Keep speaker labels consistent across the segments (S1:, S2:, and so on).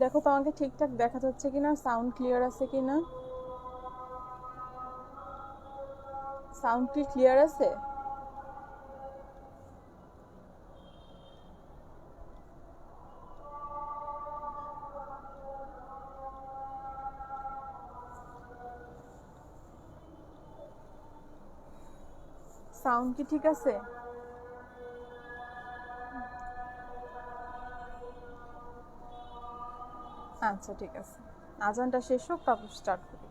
S1: দেখো তো আমাকে ঠিকঠাক দেখা যাচ্ছে কিনা, সাউন্ড ক্লিয়ার আছে কিনা। সাউন্ড কি ক্লিয়ার আছে? সাউন্ড কি ঠিক আছে? আচ্ছা ঠিক আছে, আজানটা শেষ হোক তারপর স্টার্ট করি।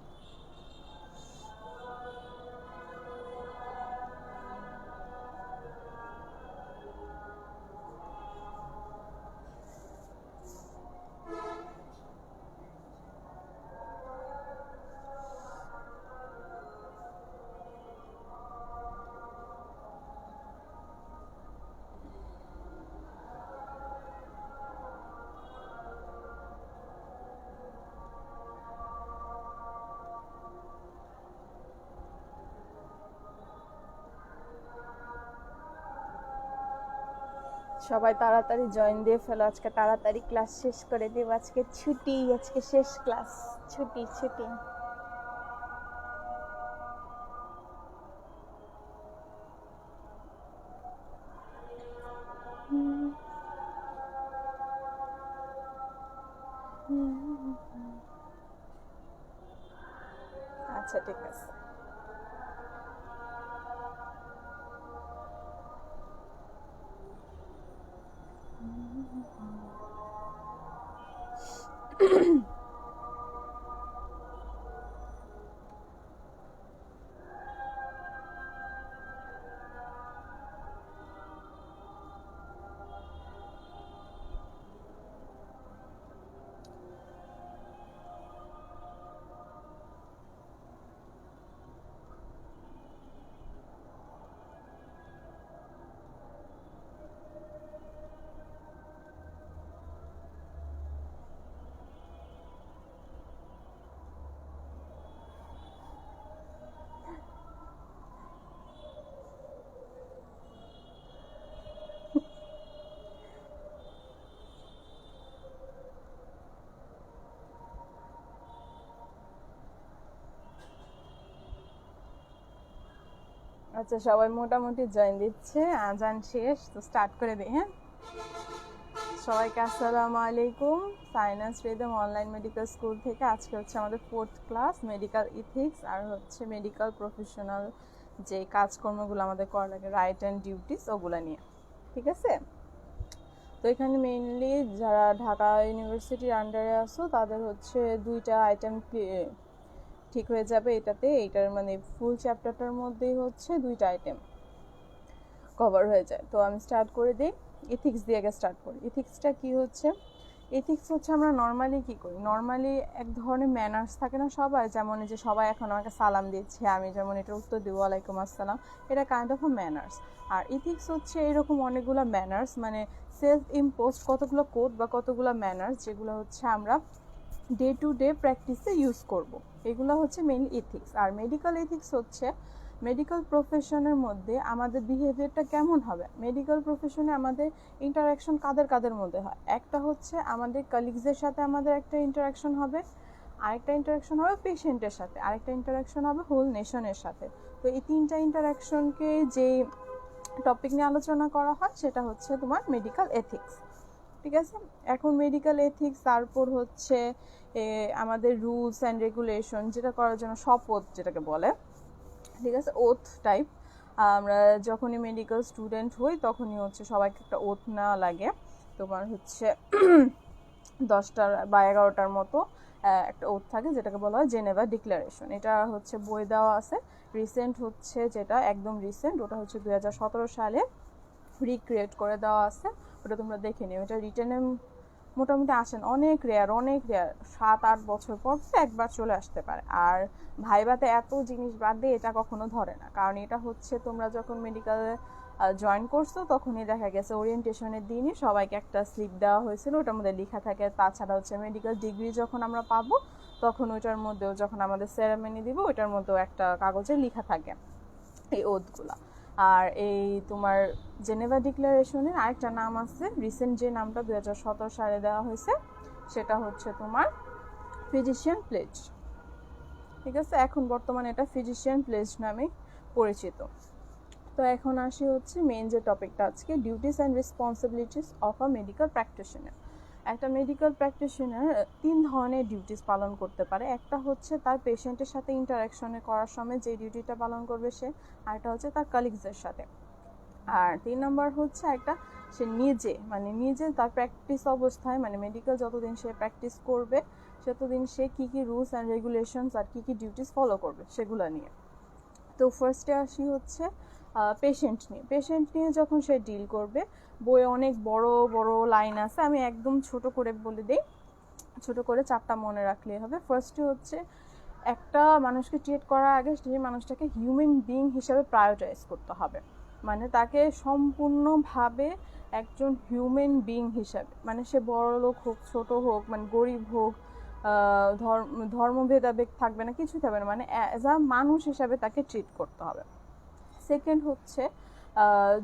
S1: সবাই তাড়াতাড়ি জয়েন দিয়ে ফেলো, আজকে তাড়াতাড়ি ক্লাস শেষ করে দেব। আজকে ছুটি, আজকে শেষ ক্লাস, ছুটি ছুটি। আচ্ছা ঠিক আছে। আচ্ছা সবাই মোটামুটি জয়েন দিচ্ছে, আজান শেষ তো স্টার্ট করে দিই। হ্যাঁ, সবাইকে আসসালামু আলাইকুম। Sinus rhythm online medical school থেকে আজকে হচ্ছে আমাদের 4th ক্লাস, মেডিকেল ইথিক্স আর হচ্ছে মেডিকেল প্রফেশনাল যে কাজকর্মগুলো আমাদের করা লাগে, রাইট অ্যান্ড ডিউটিস, ওগুলো নিয়ে। ঠিক আছে, তো এখানে মেইনলি যারা ঢাকা ইউনিভার্সিটির আন্ডারে আসো তাদের হচ্ছে 2টা আইটেম ঠিক হয়ে যাবে এটাতে। এইটার মানে ফুল চ্যাপ্টারটার মধ্যেই হচ্ছে 2টা আইটেম কভার হয়ে যায়। তো আমি স্টার্ট করে দিই, ইথিক্স দিয়ে আগে স্টার্ট করি। ইথিক্সটা কি হচ্ছে? এথিক্স হচ্ছে আমরা নর্মালি কি করি, নর্মালি এক ধরনের ম্যানার্স থাকে না সবাই, যেমন যে সবাই এখন আমাকে সালাম দিচ্ছে, আমি যেমন এটার উত্তর দিব ওয়ালাইকুম আসসালাম, এটা কাইন্ড অফ ম্যানার্স। আর ইথিক্স হচ্ছে এরকম অনেকগুলো ম্যানার্স, মানে সেলফ ইম্পোজ কতগুলো কোড বা কতগুলো ম্যানার্স, যেগুলো হচ্ছে আমরা ডে টু ডে প্র্যাকটিসে ইউজ করব, এগুলো হচ্ছে মেইনলি ইথিক্স। আর মেডিকেল ইথিক্স হচ্ছে মেডিকেল প্রফেশনের মধ্যে আমাদের বিহেভিয়ারটা কেমন হবে। মেডিকেল প্রফেশনে আমাদের ইন্টারাকশন কাদের কাদের মধ্যে হয়, একটা হচ্ছে আমাদের কলিগসদের সাথে আমাদের একটা ইন্টারাকশন হবে, আরেকটা ইন্টারাকশন হবে পেশেন্টের সাথে, আরেকটা ইন্টারাকশন হবে হোল নেশনের সাথে। তো এই 3টা ইন্টারাকশনকে যেই টপিক নিয়ে আলোচনা করা হয় সেটা হচ্ছে তোমার মেডিকেল এথিক্স। ঠিক আছে, এখন মেডিকেল এথিক্স, তারপর হচ্ছে আমাদের রুলস অ্যান্ড রেগুলেশন, যেটা করার জন্য শপথ যেটাকে বলে, ঠিক আছে, ওথ টাইপ। আমরা যখনই মেডিকেল স্টুডেন্ট হই তখনই হচ্ছে সবাইকে একটা ওথ নেওয়া লাগে। তোমার হচ্ছে 10টার বা 11টার মতো একটা ওথ থাকে, যেটাকে বলা হয় জেনেভা ডিক্লারেশন। এটা হচ্ছে বই দেওয়া আছে, রিসেন্ট হচ্ছে, যেটা একদম রিসেন্ট ওটা হচ্ছে 2017 সালে রিক্রিয়েট করে দেওয়া আছে, ওটা তোমরা দেখে নিও। এটা রিটেনে মোটামুটি আসেন, অনেক রেয়ার, অনেক রেয়ার, 7-8 বছর পর একবার চলে আসতে পারে। আর ভাইবাতে এত জিনিস বাদ দিয়ে এটা কখনো ধরে না, কারণ এটা হচ্ছে তোমরা যখন মেডিকেলে জয়েন করছো তখনই দেখা গেছে ওরিয়েন্টেশনের দিনই সবাইকে একটা স্লিপ দেওয়া হয়েছিল, ওটার মধ্যে লেখা থাকে। তাছাড়া হচ্ছে মেডিকেল ডিগ্রি যখন আমরা পাবো তখন ওইটার মধ্যেও, যখন আমাদের সেরেমনি দিব ওইটার মধ্যেও একটা কাগজে লেখা থাকে এই ওথগুলা। আর এই তোমার জেনেভা ডিক্লারেশনের আরেকটা নাম আছে, রিসেন্ট যে নামটা 2017 সালে দেওয়া হয়েছে, সেটা হচ্ছে তোমার ফিজিশিয়ান প্লেজ। ঠিক আছে, এখন বর্তমানে এটা ফিজিশিয়ান প্লেজ নামে পরিচিত। তো এখন আসি হচ্ছে মেইন যে টপিকটা আজকে, duties and responsibilities of a medical practitioner. একটা মেডিকেল প্র্যাকটিশনার 3 ধরনের ডিউটিস পালন করতে পারে। একটা হচ্ছে তার পেশেন্টের সাথে ইন্টারাকশনে করার সময় যে ডিউটিটা পালন করবে সে, আর একটা হচ্ছে তার কলিগসদের সাথে। আর 3 নম্বর হচ্ছে একটা সে নিজে তার প্র্যাকটিস অবস্থায়, মানে মেডিকেল যতদিন সে প্র্যাকটিস করবে ততদিন সে কী কী রুলস অ্যান্ড রেগুলেশনস আর কী কী ডিউটিস ফলো করবে সেগুলো নিয়ে। তো ফার্স্টে আসি হচ্ছে পেশেন্ট নিয়ে যখন সে ডিল করবে, বইয়ে অনেক বড় বড় লাইন আছে, আমি একদম ছোট করে বলে দিই, ছোট করে 4টা মনে রাখলেই হবে। ফার্স্টে হচ্ছে একটা মানুষকে ট্রিট করার আগে সেই মানুষটাকে হিউম্যান বিইং হিসাবে প্রায়োরিটাইজ করতে হবে, মানে তাকে সম্পূর্ণভাবে একজন হিউম্যান বিইং হিসাবে, মানে সে বড় লোক হোক ছোট হোক, মানে গরিব হোক, ধর্ম ভেদাভেদ থাকবে না, কিছু থাকবে না, মানে অ্যাজ আ মানুষ হিসাবে তাকে ট্রিট করতে হবে। সেকেন্ড হচ্ছে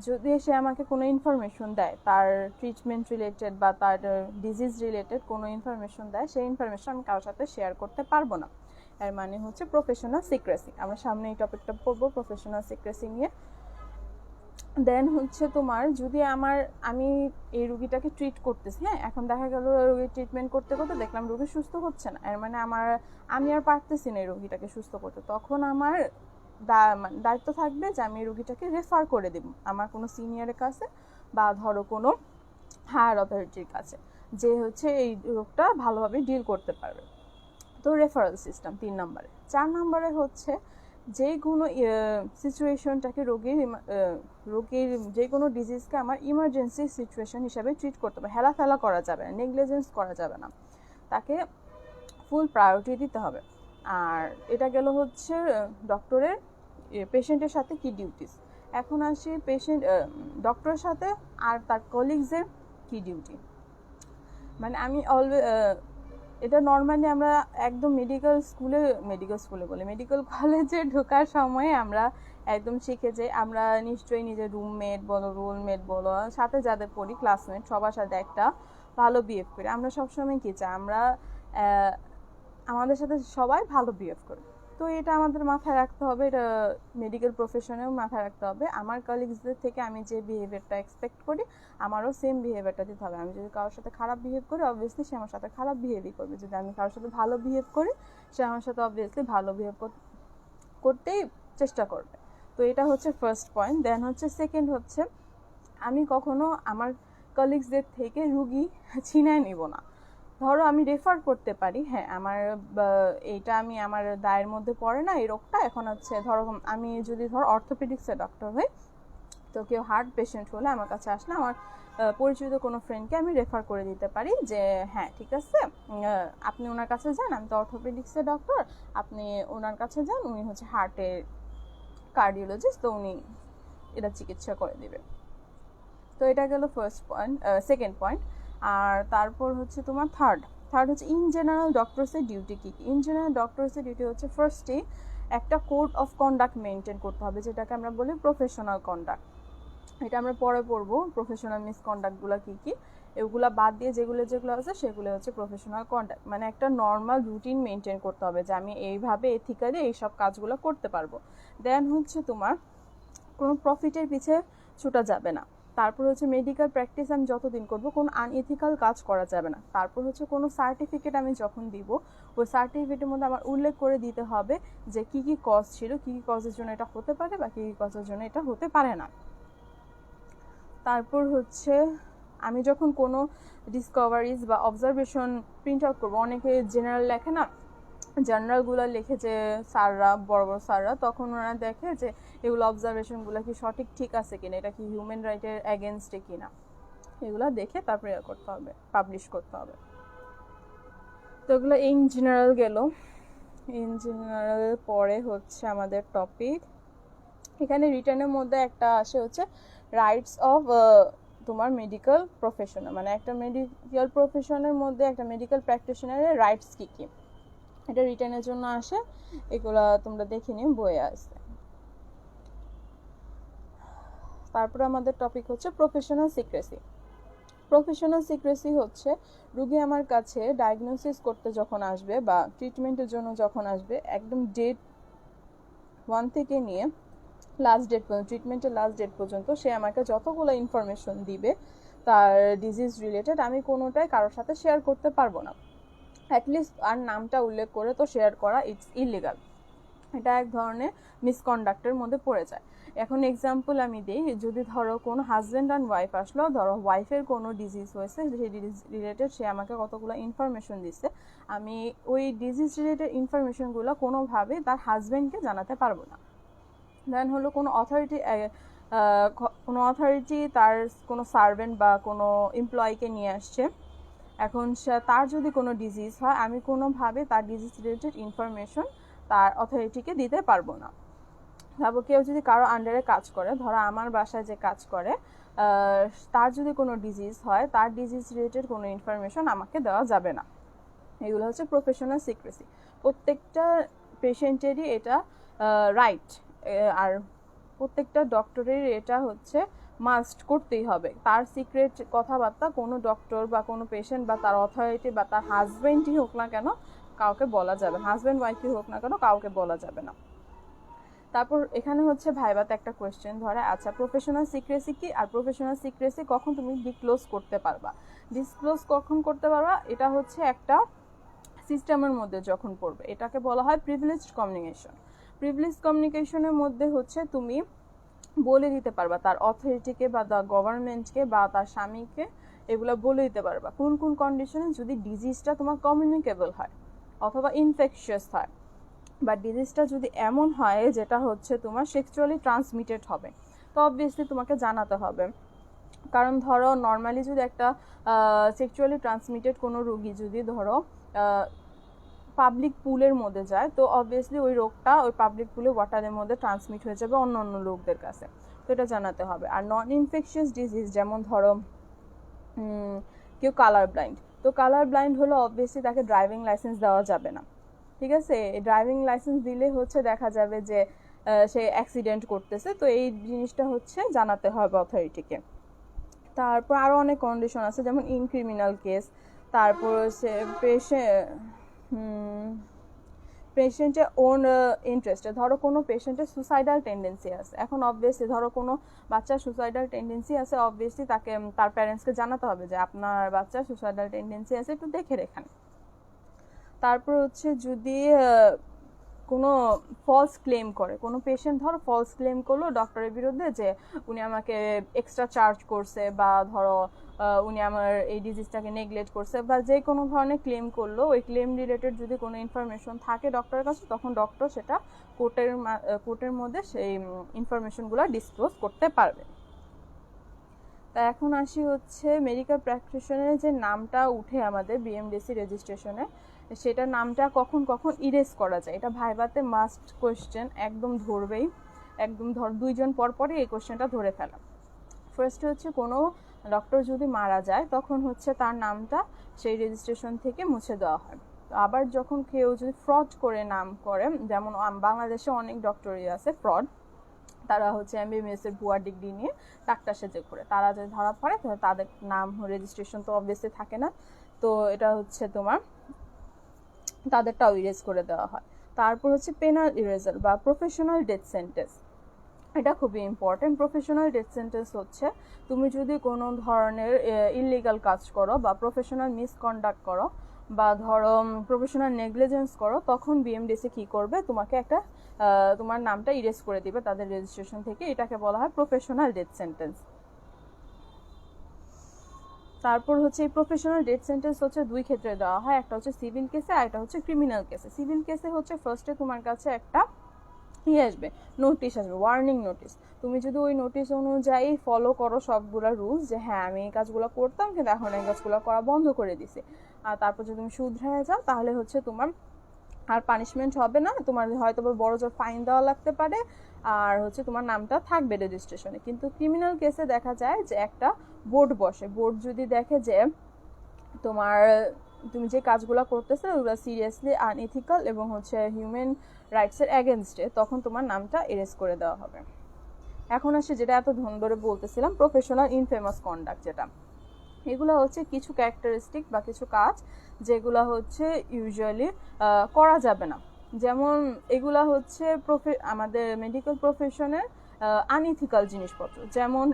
S1: যদি সে আমাকে কোনো ইনফরমেশন দেয়, তার ট্রিটমেন্ট রিলেটেড বা তার ডিজিজ রিলেটেড কোনো ইনফরমেশন দেয়, সেই ইনফরমেশন আমি কারোর সাথে শেয়ার করতে পারবো না। এর মানে হচ্ছে প্রফেশনাল সিক্রেসি। আমরা সামনে এই টপিকটা পড়বো প্রফেশনাল সিক্রেসি নিয়ে। দেন হচ্ছে তোমার যদি আমি এই রুগীটাকে ট্রিট করতেছি, হ্যাঁ, এখন দেখা গেল রুগীর ট্রিটমেন্ট করতে করতে দেখলাম রুগী সুস্থ হচ্ছে না, এর মানে আমি আর পারতেছি না এই রুগীটাকে সুস্থ করতে, তখন আমার দায়িত্ব থাকবে যে আমি রুগীটাকে রেফার করে দেব আমার কোনো সিনিয়রের কাছে বা ধরো কোনো হায়ার অথরিটির কাছে, যে হচ্ছে এই রোগটা ভালোভাবে ডিল করতে পারবে। তো রেফারেল সিস্টেম 3 নম্বরে। 4 নম্বরে হচ্ছে যে কোনো সিচুয়েশনটাকে রোগীর যে কোনো ডিজিজকে আমার ইমার্জেন্সি সিচুয়েশন হিসাবে ট্রিট করতে হবে, হেলাফেলা করা যাবে না, নেগলিজেন্স করা যাবে না, তাকে ফুল প্রায়োরিটি দিতে হবে। আর এটা গেল হচ্ছে ডক্টরের পেশেন্টের সাথে কি ডিউটিস। এখন আসি ডক্টরের সাথে আর তার কলিগসের কি ডিউটি। মানে আমি এটা নর্মালি আমরা একদম মেডিকেল কলেজে ঢোকার সময় আমরা একদম শিখে যাই, আমরা নিশ্চয়ই নিজের রুমমেট বলো, রুলমেট বলো, সাথে যাদের পড়ি ক্লাসমেট, সবার সাথে একটা ভালো বিহেভ করি। আমরা সবসময় কি চাই, আমরা আমাদের সাথে সবাই ভালো বিহেভ করে। তো এটা আমাদের মাথায় রাখতে হবে, এটা মেডিকেল প্রফেশনেও মাথায় রাখতে হবে। আমার কলিগসদের থেকে আমি যে বিহেভিয়ারটা এক্সপেক্ট করি আমারও সেম বিহেভিয়ারটা দিতে হবে। আমি যদি কারোর সাথে খারাপ বিহেভ করি অবভিয়াসলি সে আমার সাথে খারাপ বিহেভই করবে, যদি আমি কারোর সাথে ভালো বিহেভ করি সে আমার সাথে অবভিয়াসলি ভালো বিহেভ করতেই চেষ্টা করবে। তো এটা হচ্ছে ফার্স্ট পয়েন্ট। দেন হচ্ছে সেকেন্ড হচ্ছে আমি কখনো আমার কলিগসদের থেকে রুগী ছিনায় নিব না। ধরো আমি রেফার করতে পারি, হ্যাঁ, এইটা আমার দায়ের মধ্যে পড়ে না এই রোগটা, এখন হচ্ছে ধরো আমি যদি অর্থোপেডিক্সের ডক্টর হই, তো কেউ হার্ট পেশেন্ট হলে আমার কাছে আসলে আমার পরিচিত কোনো ফ্রেন্ডকে আমি রেফার করে দিতে পারি যে হ্যাঁ ঠিক আছে, আপনি ওনার কাছে যান, আমি তো অর্থোপেডিক্সের ডক্টর, আপনি ওনার কাছে যান, উনি হচ্ছে হার্টের কার্ডিওলজিস্ট, তো উনি এটা চিকিৎসা করে দেবে। তো এটা গেল সেকেন্ড পয়েন্ট। আর তারপর হচ্ছে তোমার থার্ড হচ্ছে ইন জেনারেল ডক্টরসের ডিউটি কী কী। ইন জেনারেল ডক্টরসের ডিউটি হচ্ছে ফার্স্টে একটা কোড অফ কন্ডাক্ট মেনটেন করতে হবে, যেটাকে আমরা বলি প্রফেশনাল কন্ডাক্ট। এটা আমরা পরে পড়বো প্রফেশনাল মিসকন্ডাক্টগুলো কী কী, এগুলা বাদ দিয়ে যেগুলো আছে সেগুলো হচ্ছে প্রফেশনাল কন্ডাক্ট। মানে একটা নর্মাল রুটিন মেনটেন করতে হবে যে আমি এইভাবে এথিক্যালি এইসব কাজগুলো করতে পারবো। দেন হচ্ছে তোমার কোনো প্রফিটের পিছে ছুটা যাবে না। তারপর হচ্ছে মেডিকেল প্র্যাকটিস আমি যতদিন করবো কোনো আনএথিক্যাল কাজ করা যাবে না। তারপর হচ্ছে কোনো সার্টিফিকেট আমি যখন দিব ওই সার্টিফিকেটের মধ্যে আমার উল্লেখ করে দিতে হবে যে কী কী কজ ছিল, কী কী কজের জন্য এটা হতে পারে বা কী কী কজের জন্য এটা হতে পারে না। তারপর হচ্ছে আমি যখন কোনো ডিসকভারিজ বা অবজারভেশন প্রিন্ট আউট করবো, অনেকে জেনারেল লেখে না, জার্নালগুলো লিখে যে স্যাররা, বড় বড় স্যাররা, তখন ওনারা দেখে যে এগুলো অবজারভেশনগুলো কি সঠিক ঠিক আছে কিনা, এটা কি হিউম্যান রাইটের এগেনস্টে কিনা, এগুলো দেখে তারপরে করতে হবে, পাবলিশ করতে হবে। তো এগুলো ইন জেনারেল গেল। ইন জেনারেল পরে হচ্ছে আমাদের টপিক, এখানে রিটার্নের মধ্যে একটা আসে হচ্ছে রাইটস অফ তোমার মেডিকেল প্রফেশনাল, মানে একটা মেডিকেল প্রফেশনের মধ্যে একটা মেডিকেল প্র্যাকটিশনারের রাইটস কী কী, এটা রিটার্নের জন্য আসে, এগুলা তোমরা দেখে নিও, বইয়ে আসে। তারপরে আমাদের টপিক হচ্ছে প্রফেশনাল সিক্রেসি। প্রফেশনাল সিক্রেসি হচ্ছে রোগী আমার কাছে ডায়াগনোসিস করতে যখন আসবে বা ট্রিটমেন্টের জন্য যখন আসবে, একদম ডেট 1 থেকে নিয়ে লাস্ট ডেট পর্যন্ত, ট্রিটমেন্টের লাস্ট ডেট পর্যন্ত সে আমাকে যতগুলো ইনফরমেশন দিবে তার ডিজিজ রিলেটেড, আমি কোনোটাই কারোর সাথে শেয়ার করতে পারবো না। অ্যাটলিস্ট আর নামটা উল্লেখ করে তো শেয়ার করা ইটস ইলিগাল। এটা এক ধরনের মিসকন্ডাক্টের মধ্যে পড়ে যায়। এখন এক্সাম্পল আমি দিই, যদি ধরো কোনো হাজব্যান্ড অ্যান্ড ওয়াইফ আসলো, ধরো ওয়াইফের কোনো ডিজিজ হয়েছে, সেই ডিজিজ রিলেটেড সে আমাকে কতগুলো ইনফরমেশন দিচ্ছে, আমি ওই ডিজিজ রিলেটেড ইনফরমেশনগুলো কোনোভাবে তার হাজব্যান্ডকে জানাতে পারবো না। দেন হলো কোনো অথরিটি তার কোনো সার্ভেন্ট বা কোনো এমপ্লয়িকে নিয়ে আসছে, এখন তার যদি কোনো ডিজিজ হয়, আমি কোনোভাবে তার ডিজিজ রিলেটেড ইনফরমেশন তার অথরিটিকে দিতে পারবো না। তারপর কেউ যদি কারো আন্ডারে কাজ করে, ধরো আমার বাসায় যে কাজ করে, তার যদি কোনো ডিজিজ হয়, তার ডিজিজ রিলেটেড কোনো ইনফরমেশন আমাকে দেওয়া যাবে না। এগুলো হচ্ছে প্রফেশনাল সিক্রেসি। প্রত্যেকটা পেশেন্টেরই এটা রাইট, আর প্রত্যেকটা ডক্টরের এটা হচ্ছে মাস্ট করতেই হবে। তার সিক্রেট কথাবার্তা কোনো ডক্টর বা কোনো পেশেন্ট বা তার অথরিটি বা তার হাজব্যান্ডই হোক না কেন কাউকে বলা যাবে, হাজব্যান্ড ওয়াইফই হোক না কেন কাউকে বলা যাবে না। তারপর এখানে হচ্ছে ভাইবাতে একটা কোয়েশ্চেন ধরে, আচ্ছা প্রফেশনাল সিক্রেসি কি, আর প্রফেশনাল সিক্রেসি কখন তুমি ডিসক্লোজ করতে পারবা, ডিসক্লোজ কখন করতে পারবা, এটা হচ্ছে একটা সিস্টেমের মধ্যে যখন পড়বে, এটাকে বলা হয় প্রিভিলেজড কমিউনিকেশন। প্রিভিলেজড কমিউনিকেশনের মধ্যে হচ্ছে তুমি বলে দিতে পারবা তার অথরিটিকে বা দ্য গভর্নমেন্টকে বা তার স্বামীকে, এগুলো বলে দিতে পারবা কোন কোন কন্ডিশনে, যদি ডিজিজটা তোমার কমিউনিকেবল হয় অথবা ইনফেকশিয়াস হয়, বা ডিজিজটা যদি এমন হয় যেটা হচ্ছে তোমার সেক্সুয়ালি ট্রান্সমিটেড হবে, তো অবভিয়াসলি তোমাকে জানাতে হবে। কারণ ধরো নর্মালি যদি একটা সেক্সুয়ালি ট্রান্সমিটেড কোনো রোগী যদি ধরো পাবলিক পুলের মধ্যে যায়, তো অবভিয়াসলি ওই রোগটা ওই পাবলিক পুলে ওয়াটারের মধ্যে ট্রান্সমিট হয়ে যাবে অন্য অন্য লোকদের কাছে, তো এটা জানাতে হবে। আর নন ইনফেকশিয়াস ডিজিজ যেমন ধরো কেউ কালার ব্লাইন্ড, তো কালার ব্লাইন্ড হলো অবভিয়াসলি তাকে ড্রাইভিং লাইসেন্স দেওয়া যাবে না, ঠিক আছে। ড্রাইভিং লাইসেন্স দিলে হচ্ছে দেখা যাবে যে সে অ্যাক্সিডেন্ট করতেছে, তো এই জিনিসটা হচ্ছে জানাতে হবে অথরিটিকে। তারপর আরও অনেক কন্ডিশন আছে, যেমন ইন ক্রিমিনাল কেস, তারপর হচ্ছে পেশেন্টের ওন ইন্টারেস্টে, ধরো কোনো পেশেন্টের সুসাইডাল টেন্ডেন্সি আছে, এখন অবভিয়াসলি ধরো কোনো বাচ্চার সুসাইডাল টেন্ডেন্সি আছে, অবভিয়াসলি তাকে তার প্যারেন্টসকে জানাতে হবে যে আপনার বাচ্চার সুসাইডাল টেন্ডেন্সি আছে, একটু দেখে রেখেন। তারপর হচ্ছে যদি কোনো ফলস ক্লেম করে, কোনো পেশেন্ট ধরো ফলস ক্লেম করলো ডক্টরের বিরুদ্ধে যে উনি আমাকে এক্সট্রা চার্জ করছে, বা ধরো উনি আমার এই ডিজিজটাকে নেগলেক্ট করছে, বা যে কোনো ধরনের ক্লেম করলো, ওই ক্লেম রিলেটেড যদি কোনো ইনফরমেশন থাকে ডক্টরের কাছে, তখন ডক্টর সেটা কোর্টের মধ্যে সেই ইনফরমেশনগুলো ডিসক্লোজ করতে পারবে। তা এখন আসি হচ্ছে মেডিকেল প্র্যাকটিশনারের যে নামটা উঠে আমাদের বিএমডিসি রেজিস্ট্রেশনে, সেটা নামটা কখন কখন ইরেজ করা যায়, এটা ভাইভাতে মাস্ট কোয়েশ্চেন, একদম ধরবেই, একদম ধর 2 জন পর পরই এই কোয়েশ্চেনটা ধরে ফেলা। ফার্স্ট হচ্ছে কোনো ডক্টর যদি মারা যায় তখন হচ্ছে তার নামটা সেই রেজিস্ট্রেশন থেকে মুছে দেওয়া হয়। আবার যখন কেউ যদি ফ্রড করে নাম করে, যেমন বাংলাদেশে অনেক ডক্টরই আছে ফ্রড, তারা হচ্ছে এমবিবিএস এর ভুয়া ডিগ্রি নিয়ে ডাক্তার সেজে করে, তারা যদি ধরা পড়ে তাহলে তাদের নাম রেজিস্ট্রেশন তো অবভিয়াসলি থাকে না, তো এটা হচ্ছে তোমার তাদেরটাও ইরেজ করে দেওয়া হয়। তারপর হচ্ছে পেনাল ইরেজার বা প্রফেশনাল ডেথ সেন্টেন্স, এটা খুবই ইম্পর্টেন্ট। প্রফেশনাল ডেথ সেন্টেন্স হচ্ছে তুমি যদি কোনো ধরনের ইললিগাল কাজ করো বা প্রফেশনাল মিসকন্ডাক্ট করো বা ধরো প্রফেশনাল নেগলিজেন্স করো, তখন বিএমডিসি কি করবে, তোমাকে একটা তোমার নামটা ইরেজ করে দিবে তাদের রেজিস্ট্রেশন থেকে, এটাকে বলা হয় প্রফেশনাল ডেথ সেন্টেন্স। তারপর হচ্ছে এই প্রফেশনাল ডেথ সেন্টেন্স হচ্ছে 2 ক্ষেত্রে দেওয়া হয়, একটা হচ্ছে সিভিল কেসে আর একটা হচ্ছে ক্রিমিনাল কেসে। সিভিল কেসে হচ্ছে ফার্স্টে তোমার কাছে একটা আসবে, নোটিশ আসবে, ওয়ার্নিং নোটিশ। তুমি যদি ওই নোটিশ অনুযায়ী ফলো করো সবগুলা রুলস, যে হ্যাঁ আমি এই কাজগুলো করতাম কিন্তু এখন এই কাজগুলো করা বন্ধ করে দিছি, আর তারপর যদি তুমি শুধরে যাও, তাহলে হচ্ছে তোমার আর পানিশমেন্ট হবে না, তোমার হয়তো বড় জোর ফাইন দেওয়া লাগতে পারে, আর হচ্ছে তোমার নামটা থাকবে রেজিস্ট্রেশনে। কিন্তু ক্রিমিনাল কেসে দেখা যায় যে একটা বোর্ড বসে, বোর্ড যদি দেখে যে তুমি যে কাজগুলো করতেছো ওগুলো সিরিয়াসলি আনএথিক্যাল এবং হচ্ছে হিউম্যান রাইটসের এগেনস্টে, তখন তোমার নামটা এরেজ করে দেওয়া হবে। এখন আসে যেটা এত ধন ধরে বলতেছিলাম, প্রফেশনাল ইনফেমাস কন্ডাক্ট, যেটা এগুলো হচ্ছে কিছু ক্যারেক্টারিস্টিক বা কিছু কাজ যেগুলো হচ্ছে ইউজুয়ালি করা যাবে না। যেমন এগুলা হচ্ছে আমাদের মেডিকেল প্রফেশনের আনইথিক্যাল জিনিসপত্র। যেমন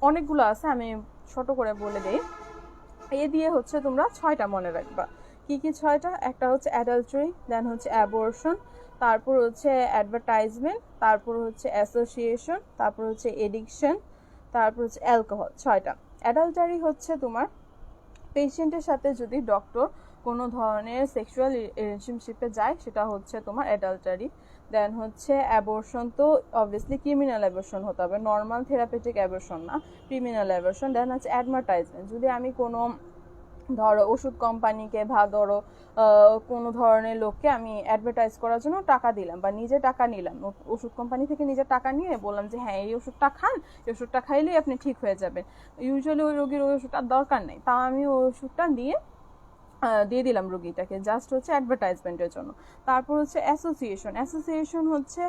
S1: অনেকগুলো আছে, আমি ছোট করে বলে দেই। দিয়ে হচ্ছে তোমরা 6টা মনে রাখবা। কি কি 6টা? একটা হচ্ছে অ্যাডাল্টারি, দেন হচ্ছে অ্যাবর্শন, তারপর হচ্ছে অ্যাডভার্টাইজমেন্ট, তারপর হচ্ছে অ্যাসোসিয়েশন, তারপর হচ্ছে এডিকশন, তারপর হচ্ছে অ্যালকোহল। 6টা। অ্যাডাল্টারি হচ্ছে তোমার পেশেন্টের সাথে যদি ডক্টর কোনো ধরনের সেক্সুয়াল রিলেশনশিপে যায়, সেটা হচ্ছে তোমার অ্যাডাল্টারি। দেন হচ্ছে অ্যাবর্শন, তো অবভিয়াসলি ক্রিমিনাল অ্যাবর্শন হতে হবে, নর্মাল থেরাপিউটিক অ্যাবর্শন না, ক্রিমিনাল অ্যাবর্শন। দেন হচ্ছে অ্যাডভার্টাইজমেন্ট, যদি আমি কোনো ধরো ওষুধ কোম্পানিকে বা ধরো কোনো ধরনের লোককে আমি অ্যাডভার্টাইজ করার জন্য টাকা দিলাম বা নিজে টাকা নিলাম, ওষুধ কোম্পানি থেকে নিজে টাকা নিয়ে বললাম যে হ্যাঁ এই ওষুধটা খান, এই ওষুধটা খাইলেই আপনি ঠিক হয়ে যাবেন। ইউজুয়ালি ওই রোগীর ওই ওষুধটার দরকার নেই, তাও আমি ওই ওষুধটা দিয়ে দিলাম রোগীটাকে, জাস্ট হচ্ছে অ্যাডভার্টাইজমেন্টের জন্য। তারপর হচ্ছে অ্যাসোসিয়েশন। অ্যাসোসিয়েশন হচ্ছে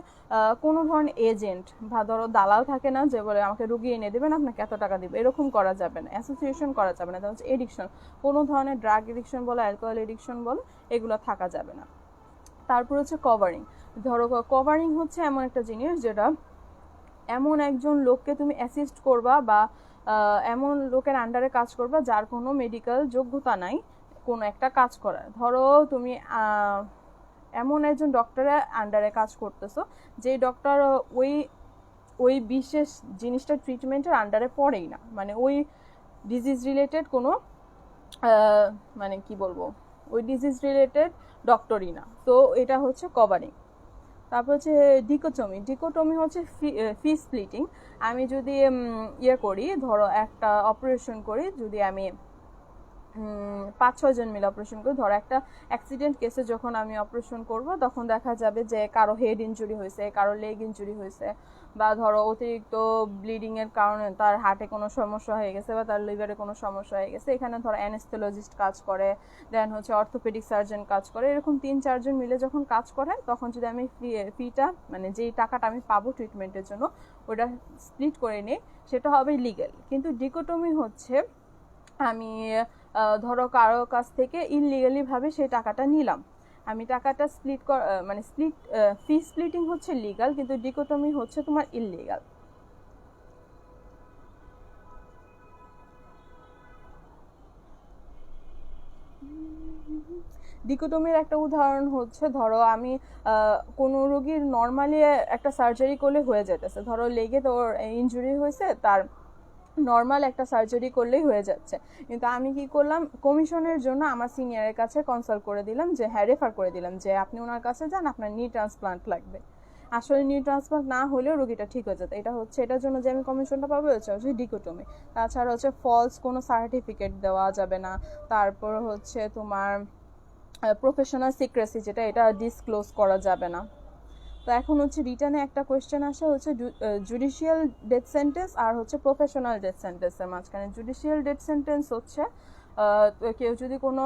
S1: কোনো ধরনের এজেন্ট বা ধরো দালাল থাকে না, যে বলে আমাকে রুগী এনে দেবেন, আপনাকে এত টাকা দিবে, এরকম করা যাবে না, অ্যাসোসিয়েশন করা যাবে না। তারপর হচ্ছে এডিকশন, কোনো ধরনের ড্রাগ এডিকশন বলো, অ্যালকোহল এডিকশন বলো, এগুলো থাকা যাবে না। তারপর হচ্ছে কভারিং। ধরো কভারিং হচ্ছে এমন একটা জিনিস যেটা এমন একজন লোককে তুমি অ্যাসিস্ট করবা বা এমন লোকের আন্ডারে কাজ করবা যার কোনো মেডিকেল যোগ্যতা নাই কোনো একটা কাজ করার। ধরো তুমি এমন একজন ডক্টরের আন্ডারে কাজ করতেছো, যে ডক্টর ওই ওই বিশেষ জিনিসটা ট্রিটমেন্টের আন্ডারে পড়েই না, মানে ওই ডিজিজ রিলেটেড কোনো মানে কি বলবো, ওই ডিজিজ রিলেটেড ডক্টরই না, তো এটা হচ্ছে কভারিং। তারপর হচ্ছে ডিকোটমি। ডিকোটমি হচ্ছে ফি স্প্লিটিং। আমি যদি করি, ধরো একটা অপারেশন করি, যদি আমি 5-6 জন মিলে অপারেশন করি, ধরো একটা অ্যাক্সিডেন্ট কেসে যখন আমি অপারেশন করব, তখন দেখা যাবে যে কারো হেড ইনজুরি হয়েছে, কারো লেগ ইনজুরি হয়েছে, বা ধরো অতিরিক্ত ব্লিডিং এর কারণে তার হার্টে কোনো সমস্যা হয়ে গেছে বা তার লিভারে কোনো সমস্যা হয়ে গেছে, এখানে ধরো অ্যানেস্থেলজিস্ট কাজ করে, দেন হচ্ছে অর্থোপেডিক সার্জন কাজ করে, এরকম 3-4 জন মিলে যখন কাজ করে, তখন যদি আমি ফিটা মানে যেই টাকাটা আমি পাবো ট্রিটমেন্টের জন্য, ওটা স্প্লিট করে নিই, সেটা হবে লিগ্যাল। কিন্তু ডিকোটমি হচ্ছে আমি ধরো কারো কাছ থেকে ইনলিগালি ভাবে সেই টাকাটা নিলাম, আমি টাকাটা মানে ফি স্প্লিটিং হচ্ছে লিগাল, কিন্তু ডিকোটমি হচ্ছে তোমার ইললিগাল। ডিকোটমির একটা উদাহরণ হচ্ছে, ধরো আমি কোনো রোগীর নর্মালি একটা সার্জারি করলে হয়ে যেতেছে, ধরো লেগে তোর ইনজুরি হয়েছে, তার নর্মাল একটা সার্জারি করলেই হয়ে যাচ্ছে, কিন্তু আমি কি করলাম, কমিশনের জন্য আমার সিনিয়রের কাছে কনসাল্ট করে দিলাম, যে হ্যাঁ রেফার করে দিলাম যে আপনি ওনার কাছে যান, আপনার নি ট্রান্সপ্লান্ট লাগবে। আসলে নি ট্রান্সপ্লান্ট না হলেও রোগীটা ঠিক হয়ে যেত, এটা হচ্ছে এটার জন্য যে আমি কমিশনটা পাবো হচ্ছে ডিকোটমি। তাছাড়া হচ্ছে ফলস কোনো সার্টিফিকেট দেওয়া যাবে না। তারপর হচ্ছে তোমার প্রফেশনাল সিক্রেসি, যেটা এটা ডিসক্লোজ করা যাবে না। তো এখন হচ্ছে রিটার্নে একটা কোয়েশ্চেন আসে হচ্ছে জুডিশিয়াল ডেথ সেন্টেন্স আর হচ্ছে প্রফেশনাল ডেথ সেন্টেন্সের মাঝখানে। জুডিশিয়াল ডেথ সেন্টেন্স হচ্ছে কেউ যদি কোনো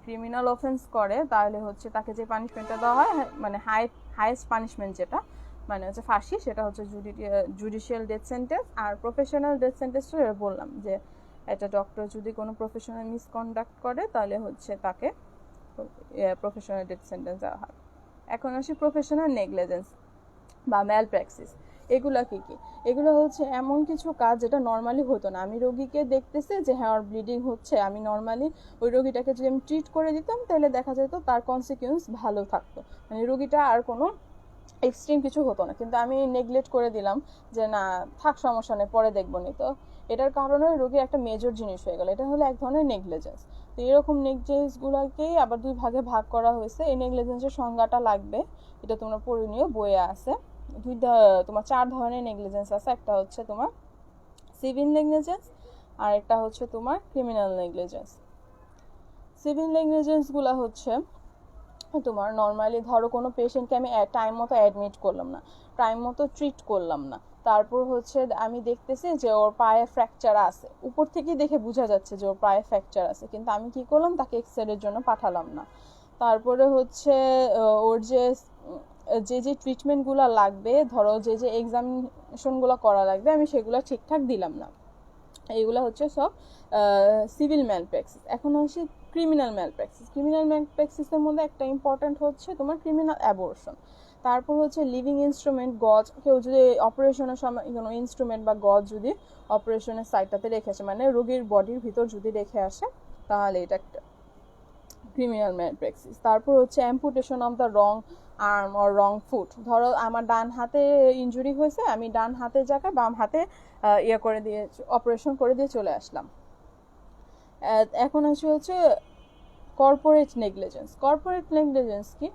S1: ক্রিমিনাল অফেন্স করে, তাহলে হচ্ছে তাকে যে পানিশমেন্টটা দেওয়া হয়, মানে হাইয়েস্ট পানিশমেন্ট যেটা মানে হচ্ছে ফাঁসি, সেটা হচ্ছে জুডিশিয়াল ডেথ সেন্টেন্স। আর প্রফেশনাল ডেথ সেন্টেন্সটা বললাম যে একটা ডক্টর যদি কোনো প্রফেশনাল মিসকন্ডাক্ট করে, তাহলে হচ্ছে তাকে প্রফেশনাল ডেথ সেন্টেন্স দেওয়া হয়। এখন আসি প্রফেশনাল নেগলিজেন্স বা ম্যালপ্র্যাকটিস। এগুলো কি কি? এগুলো হচ্ছে এমন কিছু কাজ যেটা নর্মালি হতো না। আমি রোগীকে দেখতেছি যে হ্যাঁ ওর ব্লিডিং হচ্ছে, আমি নর্মালি ওই রোগীটাকে যদি আমি ট্রিট করে দিতাম, তাহলে দেখা যেত তার কনসিকুয়েন্স ভালো থাকতো, মানে রোগীটা আর কোনো এক্সট্রিম কিছু হতো না। কিন্তু আমি নেগলেক্ট করে দিলাম যে না থাক, সমস্যা নেই, পরে দেখবো নি, তো এটার কারণে রোগীর একটা মেজর জিনিস হয়ে গেল। এটা হলো এক ধরনের নেগলিজেন্স। তো এরকম নেগলিজেন্সগুলোকেই আবার 2 ভাগে ভাগ করা হয়েছে। এই নেগলিজেন্সের সংজ্ঞাটা লাগবে, এটা তোমরা পড়ে নিও, বইয়ে আছে। তোমার 4 ধরনের নেগলিজেন্স আছে। একটা হচ্ছে তোমার সিভিল নেগলিজেন্স, আর একটা হচ্ছে তোমার ক্রিমিনাল নেগলিজেন্স। সিভিল নেগলিজেন্সগুলো হচ্ছে তোমার নর্মালি ধরো কোনো পেশেন্টকে আমি টাইম মতো অ্যাডমিট করলাম না, টাইম মতো ট্রিট করলাম না, তারপর হচ্ছে আমি দেখতেছি যে ওর পায়ে ফ্র্যাকচার আছে, উপর থেকেই দেখে বোঝা যাচ্ছে যে ওর পায়ে ফ্র্যাকচার আছে, কিন্তু আমি কি করলাম, তাকে এক্সরের জন্য পাঠালাম না। তারপরে হচ্ছে ওর যে যে যে ট্রিটমেন্টগুলো লাগবে, ধরো যে যে এক্সামিনেশনগুলো করা লাগবে, আমি সেগুলো ঠিকঠাক দিলাম না। এইগুলো হচ্ছে সব সিভিল ম্যালপ্র্যাকটিস। এখন হচ্ছে ক্রিমিনাল ম্যালপ্র্যাকটিস। ক্রিমিনাল ম্যালপ্র্যাকটিসের মধ্যে একটা ইম্পর্ট্যান্ট হচ্ছে তোমার ক্রিমিনাল অ্যাবর্শন। তারপর হচ্ছে লিভিং ইনস্ট্রুমেন্ট, গজ, কেউ যদি অপারেশনের সময় কোনো ইনস্ট্রুমেন্ট বা গজ যদি অপারেশনের সাইটটাতে রেখে আসে, মানে রোগীর বডির ভিতর যদি রেখে আসে, তাহলে এটা একটা ক্রিমিনাল ম্যালপ্র্যাকটিস। তারপর হচ্ছে amputation of the wrong arm or wrong foot. ধরো আমার ডান হাতে ইনজুরি হয়েছে, আমি ডান হাতের জায়গায় বাম হাতে ইয়ে করে দিয়ে অপারেশন করে দিয়ে চলে আসলাম। এখন আসে হচ্ছে কর্পোরেট নেগলিজেন্স। কর্পোরেট নেগলিজেন্স কি?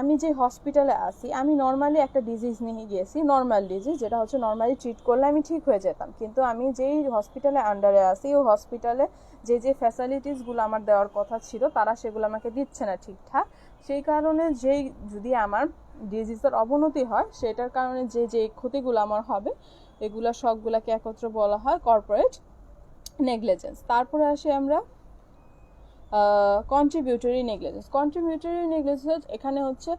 S1: আমি যে হসপিটালে আছি, আমি নর্মালি একটা ডিজিজ নিয়ে গিয়েছি, নর্মাল ডিজিজ, যেটা হচ্ছে নর্মালি ট্রিট করলে আমি ঠিক হয়ে যেতাম, কিন্তু আমি যেই হসপিটালে আন্ডারে আছি, ওই হসপিটালে যে যে ফ্যাসিলিটিসগুলো আমার দেওয়ার কথা ছিল তারা সেগুলো আমাকে দিচ্ছে না ঠিকঠাক। সেই কারণে যেই যদি আমার ডিজিজের অবনতি হয়, সেটার কারণে যে যে ক্ষতিগুলো আমার হবে, এগুলো সবগুলোকে একত্র বলা হয় কর্পোরেট নেগলিজেন্স। তারপরে আসি আমরা কন্ট্রিবিউটরি নেগলিজেন্স। কন্ট্রিবিউটরি নেগলিজেন্স এখানে হচ্ছে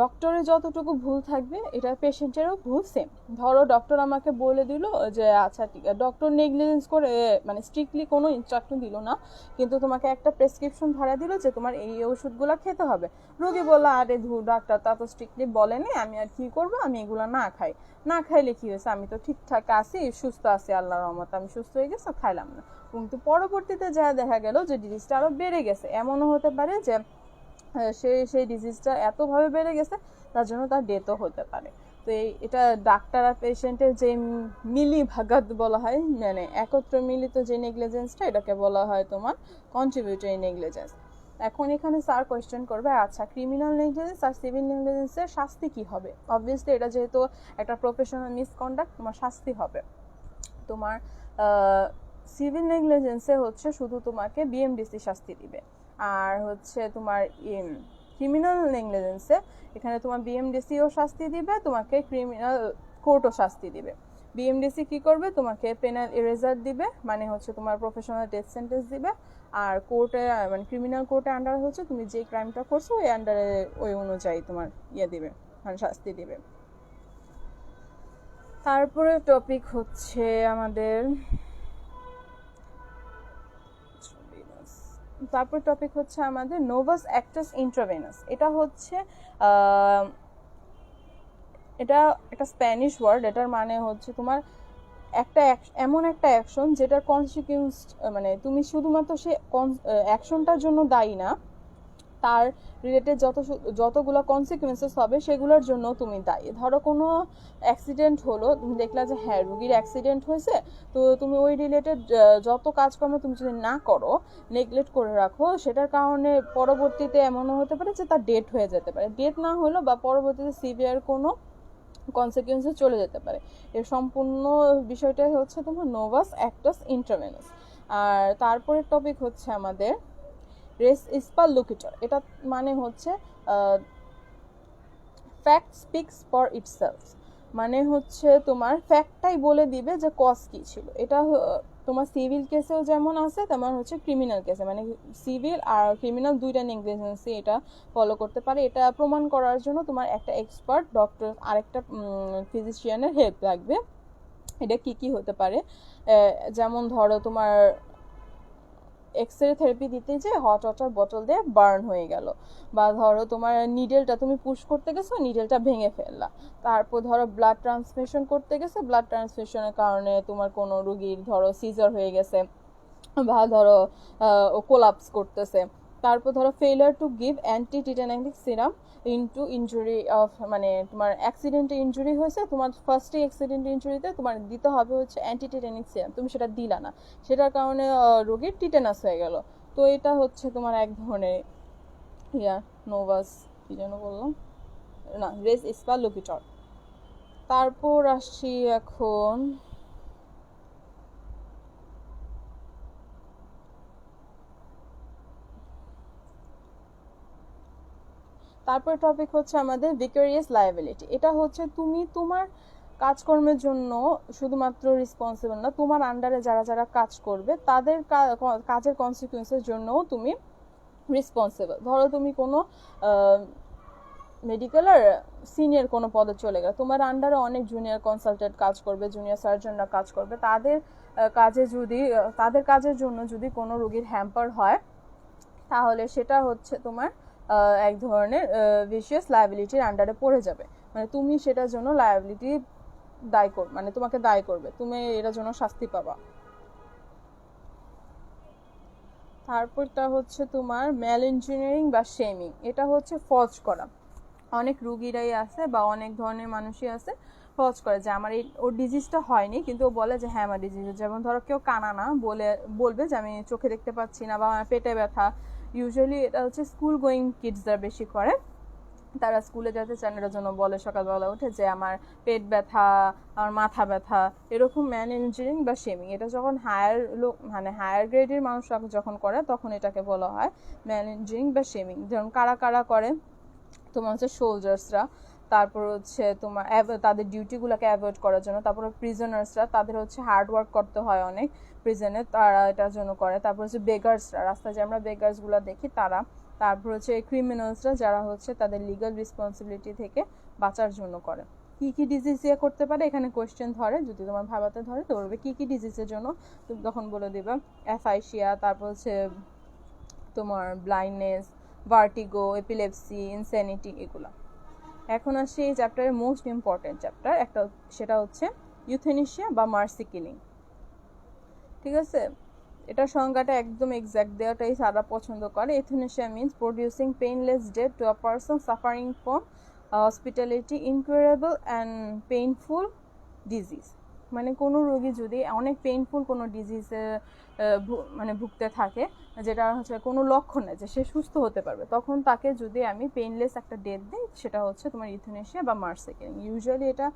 S1: ডক্টরের যতটুকু ভুল থাকবে, এটা পেশেন্টেরও ভুল সেম। ধরো ডক্টর আমাকে বলে দিল যে আচ্ছা ঠিক আছে, ডক্টর নেগলিজেন্স করে মানে স্ট্রিক্টলি কোনো ইনস্ট্রাকশন দিল না, কিন্তু তোমাকে একটা প্রেসক্রিপশন ধরা দিল যে তোমার এই ওষুধগুলো খেতে হবে। রোগী বললো আরে ধুর ডাক্তার তা তো স্ট্রিক্টলি বলেনি, আমি আর কি করবো, আমি এগুলো না খাই। না খাইলে কি হয়েছে, আমি তো ঠিকঠাক আছি, সুস্থ আছি, আল্লাহর রহমতে আমি সুস্থ হয়ে গেছি, খাইলাম না। কিন্তু পরবর্তীতে যা দেখা গেল যে ডিজিজটা আরো বেড়ে গেছে। এমনও হতে পারে যে সেই ডিজিজটা এতভাবে বেড়ে গেছে তার জন্য তার ডেথও হতে পারে। তো এটা ডাক্তার আর পেশেন্টের যে মিলি ভাগাত বলা হয়, মানে একত্র মিলিত যে নেগলিজেন্সটা, এটাকে বলা হয় তোমার কন্ট্রিবিউটরি নেগলিজেন্স। এখন এখানে স্যার কোয়েশ্চেন করবে আচ্ছা ক্রিমিনাল নেগলিজেন্স আর সিভিল নেগলিজেন্সের শাস্তি কি হবে? অবভিয়াসলি এটা যেহেতু একটা প্রফেশনাল মিসকন্ডাক্ট, তোমার শাস্তি হবে। তোমার সিভিল নেগলিজেন্সে হচ্ছে শুধু তোমাকে বিএমডিসি শাস্তি দিবে, আর হচ্ছে তোমার ক্রিমিনাল নেগলিজেন্সে এখানে তোমার বিএমডিসিও শাস্তি দিবে, তোমাকে ক্রিমিনাল কোর্টও শাস্তি দিবে। বিএমডিসি কি করবে? তোমাকে পেনাল ইরেজার দিবে, মানে হচ্ছে তোমার প্রফেশনাল ডেথ সেন্টেন্স দিবে। আর কোর্টে মানে ক্রিমিনাল কোর্টে আন্ডারে হচ্ছে তুমি যে ক্রাইমটা করছো ওই আন্ডারে ওই অনুযায়ী তোমার দিবে, মানে শাস্তি দিবে। তারপরে টপিক হচ্ছে আমাদের নোভাস অ্যাক্টাস ইন্ট্রাভেনাস। এটা হচ্ছে এটা একটা স্প্যানিশ ওয়ার্ড। এটার মানে হচ্ছে তোমার এমন একটা অ্যাকশন যেটার কনসিকুয়েন্স, মানে তুমি শুধুমাত্র সে অ্যাকশনটার জন্য দায়ী না, তার রিলেটেড যতগুলো কনসিকুয়েন্সেস হবে সেগুলোর জন্য তুমি দায়ী। ধরো কোনো অ্যাক্সিডেন্ট হলো, তুমি দেখলা যে হ্যাঁ রুগীর অ্যাক্সিডেন্ট হয়েছে, তো তুমি ওই রিলেটেড যত কাজকর্ম তুমি যদি না করো, নেগলেক্ট করে রাখো, সেটার কারণে পরবর্তীতে এমনও হতে পারে যে তার ডেথ হয়ে যেতে পারে। ডেথ না হলো বা পরবর্তীতে সিভিয়ার কোনো কনসিকুয়েন্সে চলে যেতে পারে। এর সম্পূর্ণ বিষয়টাই হচ্ছে তোমার নোভাস অ্যাক্টাস ইন্ট্রাভেনাস। আর তারপরের টপিক হচ্ছে আমাদের রেস ইসপালুকিটর। এটা মানে হচ্ছে ফ্যাক্ট স্পিক্স ফর ইটসেলফ, মানে হচ্ছে তোমার ফ্যাক্টটাই বলে দিবে যে কজ কি ছিল। এটা তোমার সিভিল কেসেও যেমন আছে তেমন হচ্ছে ক্রিমিনাল কেসে, মানে সিভিল আর ক্রিমিনাল দুইটা নেগলিজেন্সি এটা ফলো করতে পারে। এটা প্রমাণ করার জন্য তোমার একটা এক্সপার্ট ডক্টর আর একটা ফিজিশিয়ানের হেল্প লাগবে। এটা কি কি হতে পারে? যেমন ধরো তোমার এক্সরে থেরাপি দিতে যে হট ওয়াটার বোতল দিয়ে বার্ন হয়ে গেল, বা ধরো তোমার নিডেলটা তুমি পুশ করতে গেছো, নিডেলটা ভেঙে ফেললা। তারপর ধরো ব্লাড ট্রান্সফিউশন করতে গেছে, ব্লাড ট্রান্সফিউশনের কারণে তোমার কোনো রুগীর ধরো সিজার হয়ে গেছে, বা ধরো ও কোলাপস করতেছে। তারপর ধরো failure to give anti tetanic serum into injury of, মানে তোমার অ্যাক্সিডেন্টে ইনজুরি হয়েছে, তোমার ফার্স্টে অ্যাক্সিডেন্ট ইনজুরিতে তোমার দিতে হবে হচ্ছে অ্যান্টি টিটানিক সিরাম, তুমি সেটা দিলা না, সেটার কারণে রোগীর টিটেনাস হয়ে গেল। তো এটা হচ্ছে তোমার এক ধরনের নোভাস কি যেন বললাম না, রেস ইসপালুকিটর। তারপর আসছি এখন তারপর টপিক হচ্ছে আমাদের ভিকারিয়াস লায়াবিলিটি। এটা হচ্ছে তুমি তোমার কাজকর্মের জন্য শুধুমাত্র রেসপন্সিবল না, তোমার আন্ডারে যারা যারা কাজ করবে তাদের কাজের কনসিকুয়েন্সের জন্যও তুমি রেসপন্সিবল। ধরো তুমি কোনো মেডিকেলের সিনিয়র কোনো পদে চলে গেলে তোমার আন্ডারে অনেক জুনিয়র কনসালটেন্ট কাজ করবে, জুনিয়র সার্জনরা কাজ করবে, তাদের কাজের জন্য যদি কোনো রোগীর হ্যাম্পার হয় তাহলে সেটা হচ্ছে তোমার এক ধরনের ভিশিয়াস লায়াবিলিটির আন্ডারে পড়ে যাবে। মানে তুমি সেটার জন্য লায়াবিলিটি মানে তোমাকে দায়ী করবে, তুমি এটার জন্য শাস্তি পাবা। তারপরটা হচ্ছে তোমার ম্যাল ইঞ্জিনিয়ারিং বা শেমিং। এটা হচ্ছে ফজ করা। অনেক রুগীরাই আছে বা অনেক ধরনের মানুষই আছে ফজ করে যে আমার ওর ডিজিজটা হয়নি, কিন্তু ও বলে যে হ্যাঁ আমার ডিজিজ। যেমন ধরো কেউ কানা না, বলবে যে আমি চোখে দেখতে পাচ্ছি না বা আমার পেটে ব্যথা। ইউজুয়ালি এটা হচ্ছে স্কুল গোয়িং কিডসরা বেশি করে, তারা স্কুলে যেতে চান, এটার জন্য বলে সকালবেলা উঠে যে আমার পেট ব্যথা, আমার মাথা ব্যথা। এরকম ম্যান ইঞ্জিনিয়ারিং বা শেমিং। এটা যখন হায়ার গ্রেডের মানুষ যখন করে তখন এটাকে বলা হয় ম্যান ইঞ্জিনিয়ারিং বা শেমিং। যেমন কারা কারা করে, তোমার হচ্ছে সোলজার্সরা, তারপর হচ্ছে তোমার তাদের ডিউটিগুলোকে অ্যাভয়েড করার জন্য। তারপরে প্রিজনার্সরা, তাদের হচ্ছে হার্ড ওয়ার্ক করতে হয় অনেক প্রিজনে, তারা এটার জন্য করে। তারপর হচ্ছে বেগার্সরা, রাস্তায় যে আমরা বেগার্সগুলো দেখি তারা। তারপর হচ্ছে ক্রিমিনালসরা, যারা হচ্ছে তাদের লিগাল রেসপন্সিবিলিটি থেকে বাঁচার জন্য করে। কি কি ডিজিজ দিয়ে করতে পারে এখানে কোয়েশ্চেন ধরে, যদি তোমার ভাবাতে ধরে তো বলবে কি কি ডিজিজের জন্য, তুমি তখন বলে দিবা অ্যাফাইসিয়া, তারপর হচ্ছে তোমার ব্লাইন্ডনেস, ভার্টিগো, এপিলেপসি, ইনসেনিটি, এগুলো। এখন আসছে এই চ্যাপ্টারের মোস্ট ইম্পর্টেন্ট চ্যাপ্টার একটা, সেটা হচ্ছে ইউথেনেশিয়া বা মার্সি কিলিং। ঠিক আছে, এটার সংজ্ঞাটা একদম এক্সাক্ট দেওয়াটাই সারা পছন্দ করে। Euthanasia means producing painless death to a person suffering from hospitality incurable and painful disease. মানে কোনো রোগী যদি অনেক পেইনফুল কোনো ডিজিজে মানে ভুগতে থাকে, যেটা হচ্ছে কোনো লক্ষণ নেই যে সে সুস্থ হতে পারবে, তখন তাকে যদি আমি পেইনলেস একটা ডেথ দিই, সেটা হচ্ছে তোমার ইউথেনেশিয়া বা মার্সি কিলিং। ইউজুয়ালি এটা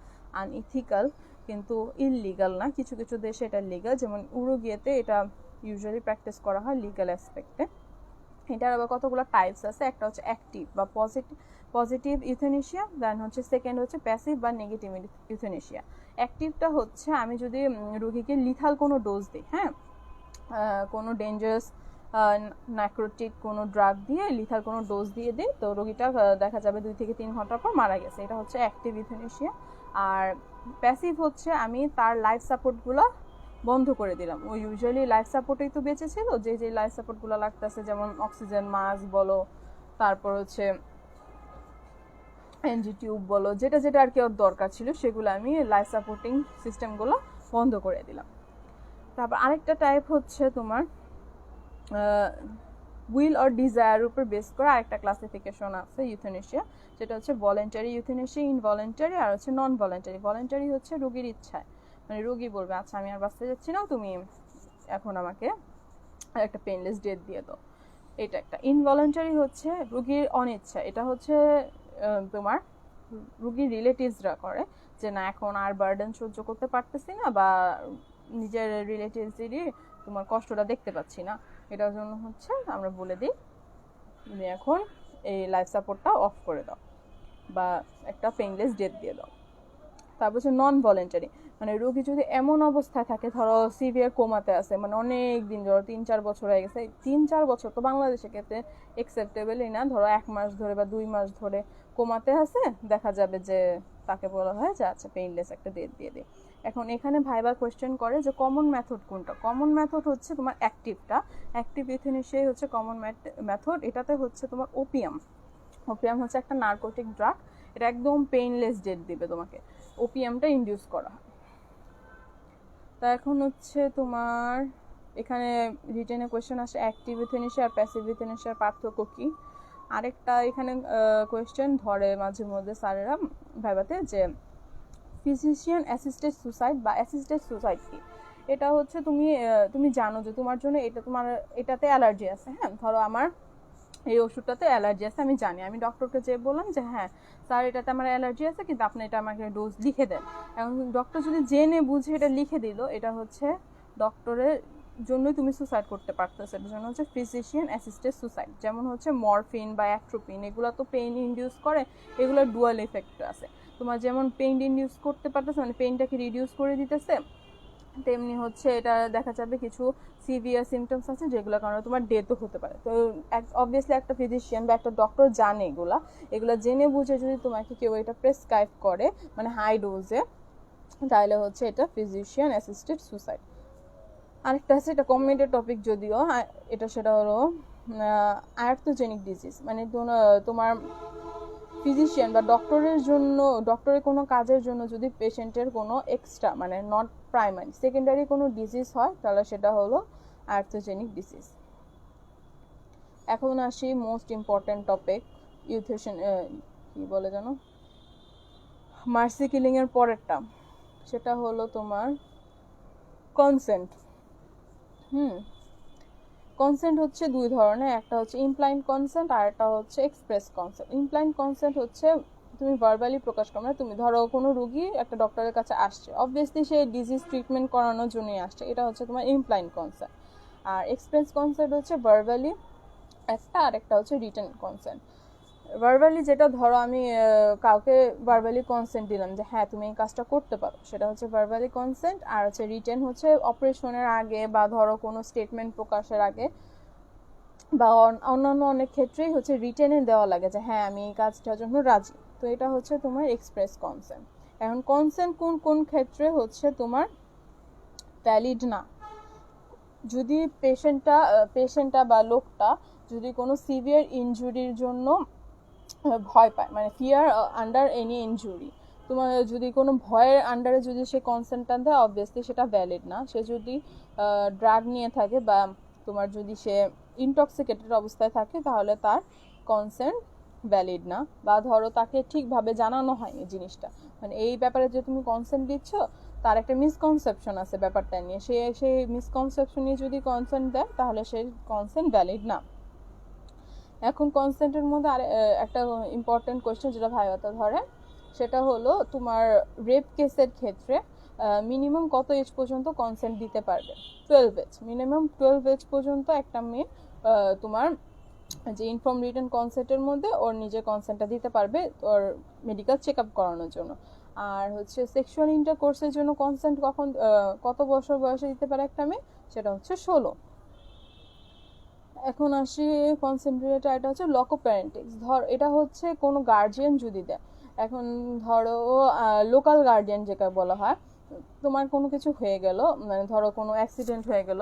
S1: আনইথিক্যাল, কিন্তু ইললিগাল না। কিছু কিছু দেশে এটা লিগাল, যেমন উরুগুয়েতে এটা ইউজুয়ালি প্র্যাকটিস করা হয় লিগাল অ্যাসপেক্টে। এটার আবার কতগুলো টাইপস আছে। একটা হচ্ছে অ্যাক্টিভ বা পজিটিভ ইউথেনেশিয়া, দেন হচ্ছে সেকেন্ড হচ্ছে প্যাসিভ বা নেগেটিভ ইউথেনেশিয়া। অ্যাক্টিভটা হচ্ছে আমি যদি রোগীকে লিথাল কোনো ডোজ দিই, হ্যাঁ, কোনো ডেঞ্জারাস ন্যাক্রোটিক কোনো ড্রাগ দিয়ে লিথাল কোনো ডোজ দিয়ে দিই, তো রোগীটা দেখা যাবে 2 থেকে 3 ঘন্টা পর মারা গেছে। এটা হচ্ছে অ্যাক্টিভ ইউথেনেশিয়া। আর প্যাসিভ হচ্ছে আমি তার লাইফ সাপোর্টগুলো বন্ধ করে দিলাম। ও ইউজুয়ালি লাইফ সাপোর্টেই তো বেঁচে ছিল, যে লাইফ সাপোর্টগুলো লাগতেছে, যেমন অক্সিজেন মাস্ক বলো, তারপর হচ্ছে এনজি টিউব বলো, যেটা যেটা আর কি ওর দরকার ছিল, সেগুলো আমি লাইফ সাপোর্টিং সিস্টেমগুলো বন্ধ করে দিলাম। তারপর আরেকটা টাইপ হচ্ছে তোমার উইল অর ডিজায়ার উপর বেস করে আরেকটা ক্লাসিফিকেশন আছে ইউথেনেশিয়া, যেটা হচ্ছে ভলেন্টারি ইউথেনেশিয়া, ইনভলেন্টারি, আর হচ্ছে নন ভলেন্টারি। ভলেন্টারি হচ্ছে রোগীর ইচ্ছায়, মানে রোগী বলবে আচ্ছা আমি আর বাঁচতে যাচ্ছি না, তুমি এখন আমাকে একটা পেইনলেস ডেথ দিয়ে দাও, এটা একটা। ইনভলেন্টারি হচ্ছে রোগীর অনিচ্ছা। এটা হচ্ছে তোমার রোগীর রিলেটিভসরা করে, যে না এখন আর বার্ডেন সহ্য করতে পারতেছি না, বা নিজের রিলেটিভসদেরই তোমার কষ্টটা দেখতে পাচ্ছি না, এটার জন্য হচ্ছে আমরা বলে দিই তুমি এখন এই লাইফ সাপোর্টটা অফ করে দাও বা একটা পেইনলেস ডেথ দিয়ে দাও। তারপর হচ্ছে নন ভলেন্টারি, মানে রোগী যদি এমন অবস্থায় থাকে, ধরো সিভিয়ার কোমাতে আছে, মানে অনেক দিন, ধরো 3-4 বছর হয়ে গেছে। 3-4 বছর তো বাংলাদেশে ক্ষেত্রে অ্যাকসেপ্টেবলই না, ধরো 1 মাস ধরে বা 2 মাস ধরে কোমাতে আছে, দেখা যাবে যে তাকে বলা হয় যে আচ্ছা পেইনলেস একটা ডেথ দিয়ে দিই। এখন এখানে ভাইবা কোয়েশ্চেন করে যে কমন মেথড কোনটা। কমন মেথড হচ্ছে তোমার অ্যাক্টিভটা। অ্যাক্টিভ ইউথেনেশিয়াই হচ্ছে কমন মেথড। এটাতে হচ্ছে তোমার ওপিয়াম হচ্ছে একটা নার্কোটিক ড্রাগ, এটা একদম পেইনলেস ডেথ দিবে তোমাকে, ওপিয়ামটা ইনডিউস করা হয়। তা এখন হচ্ছে তোমার এখানে রিটেনে কোয়েশ্চেন আসে অ্যাক্টিভ ইউথেনেশিয়া আর প্যাসিভ ইউথেনেশিয়ার পার্থক্য কি। আরেকটা এখানে কোয়েশ্চেন ধরে মাঝে মধ্যে স্যারেরা ভাইবাতে, যে ফিজিশিয়ান অ্যাসিস্টেড সুসাইড বা অ্যাসিস্টেড সুসাইড কি। এটা হচ্ছে তুমি জানো যে তোমার জন্য এটাতে অ্যালার্জি আছে, হ্যাঁ, ধরো আমার এই ওষুধটাতে অ্যালার্জি আছে, আমি জানি, আমি ডক্টরকে যে বললাম যে হ্যাঁ স্যার এটাতে আমার অ্যালার্জি আছে, কিন্তু আপনি এটা আমাকে ডোজ লিখে দেন। এখন ডক্টর যদি জেনে বুঝে এটা লিখে দিল, এটা হচ্ছে ডক্টরের জন্যই তুমি সুসাইড করতে পারতেছো, এটার জন্য হচ্ছে ফিজিশিয়ান অ্যাসিস্টেড সুসাইড। যেমন হচ্ছে মরফিন বা অ্যাট্রোপিন, এগুলো তো পেইন ইনডিউস করে, এগুলোর ডুয়াল এফেক্ট আছে। তোমার যেমন পেইন ইনডিউস করতে পারতেছে, মানে পেইনটাকে রিডিউস করে দিতেছে, তেমনি হচ্ছে এটা দেখা যাবে কিছু সিভিয়ার সিমটমস আছে যেগুলোর কারণে তোমার ডেথও হতে পারে। তো অবভিয়াসলি একটা ফিজিশিয়ান বা একটা ডক্টর জানে এগুলা জেনে বুঝে যদি তোমাকে কেউ এটা প্রেসক্রাইব করে মানে হাই ডোজে, তাহলে হচ্ছে এটা ফিজিশিয়ান অ্যাসিস্টেড সুসাইড। আরেকটা আছে, এটা কমেন্টের টপিক যদিও, এটা সেটা হলো আয়ার্থোজেনিক ডিজিজ, মানে তোমার ফিজিশিয়ান বা ডক্টরের কোনো কাজের জন্য যদি পেশেন্টের কোনো এক্সট্রা মানে নট প্রাইমারি সেকেন্ডারি কোনো ডিজিজ হয় তাহলে সেটা হলো আয়ার্থোজেনিক ডিজিজ। এখন আসি মোস্ট ইম্পর্টেন্ট টপিক, ইউথেশন, কি বলে জানো, মার্সি কিলিং এর পরেরটা, সেটা হলো তোমার কনসেন্ট। কনসেন্ট হচ্ছে দুই ধরনের, একটা হচ্ছে ইমপ্লাইন্ড কনসেন্ট আর একটা হচ্ছে এক্সপ্রেস কনসেন্ট। ইমপ্লাইন্ড কনসেন্ট হচ্ছে তুমি ভার্বালি প্রকাশ করো, মানে তুমি ধরো কোনো রুগী একটা ডক্টরের কাছে আসছে, অবভিয়াসলি সে ডিজিজ ট্রিটমেন্ট করানোর জন্যই আসছে, এটা হচ্ছে তোমার ইমপ্লাইন্ড কনসেন্ট। আর এক্সপ্রেস কনসেন্ট হচ্ছে ভার্বালি একটা, আর একটা হচ্ছে রিটেন কনসেন্ট। ভার্বালি যেটা, ধরো আমি কাউকে ভার্বালি কনসেন্ট দিলাম যে হ্যাঁ তুমি এই কাজটা করতে পারো, সেটা হচ্ছে ভার্বালি কনসেন্ট। আর হচ্ছে রিটেন হচ্ছে অপারেশনের আগে বা ধরো কোনো স্টেটমেন্ট প্রকাশের আগে বা অন্যান্য অনেক ক্ষেত্রেই হচ্ছে রিটেনে দেওয়া লাগে যে হ্যাঁ আমি এই কাজটার জন্য রাজি। তো এটা হচ্ছে তোমার এক্সপ্রেস কনসেন্ট। এখন কনসেন্ট কোন কোন ক্ষেত্রে হচ্ছে তোমার ভ্যালিড না, যদি পেশেন্টটা বা লোকটা যদি কোনো সিভিয়ার ইনজুরির জন্য ভয় পায়, মানে ফিয়ার আন্ডার এনি ইনজুরি, তোমার যদি কোনো ভয়ের আন্ডারে যদি সে কনসেন্টটা দেয় অবভিয়াসলি সেটা ভ্যালিড না। সে যদি ড্রাগ নিয়ে থাকে বা তোমার যদি সে ইনটক্সিকেটেড অবস্থায় থাকে তাহলে তার কনসেন্ট ভ্যালিড না। বা ধরো তাকে ঠিকভাবে জানানো হয় এই জিনিসটা, মানে এই ব্যাপারে যে তুমি কনসেন্ট দিচ্ছ তার একটা মিসকনসেপশন আছে ব্যাপারটা নিয়ে, সেই মিসকনসেপশন নিয়ে যদি কনসেন্ট দেয় তাহলে সেই কনসেন্ট ভ্যালিড না। এখন কনসেন্টের মধ্যে আর একটা ইম্পর্টেন্ট কোয়েশ্চেন যেটা ভাইয়াটা ধরে, সেটা হলো তোমার রেপ কেসের ক্ষেত্রে মিনিমাম কত এজ পর্যন্ত কনসেন্ট দিতে পারবে? 12 এজ, মিনিমাম 12 এজ পর্যন্ত একটা মেয়ে তোমার যে ইনফর্ম রিটেন কনসেন্টের মধ্যে ওর নিজে কনসেন্টটা দিতে পারবে ওর মেডিকেল চেক আপ করানোর জন্য। আর হচ্ছে সেক্সুয়াল ইন্টারকোর্সের জন্য কনসেন্ট কত বছর বয়সে দিতে পারে একটা মেয়ে? সেটা হচ্ছে 16। এখন আসি কনসেন্ট রিলেটেড, এটা হচ্ছে লকো প্যারেন্টিংস। এটা হচ্ছে কোনো গার্জিয়ান যদি দেয়, এখন ধরো লোকাল গার্জিয়ান যেটা বলা হয়, তোমার কোনো কিছু হয়ে গেল, মানে ধরো কোনো অ্যাক্সিডেন্ট হয়ে গেল,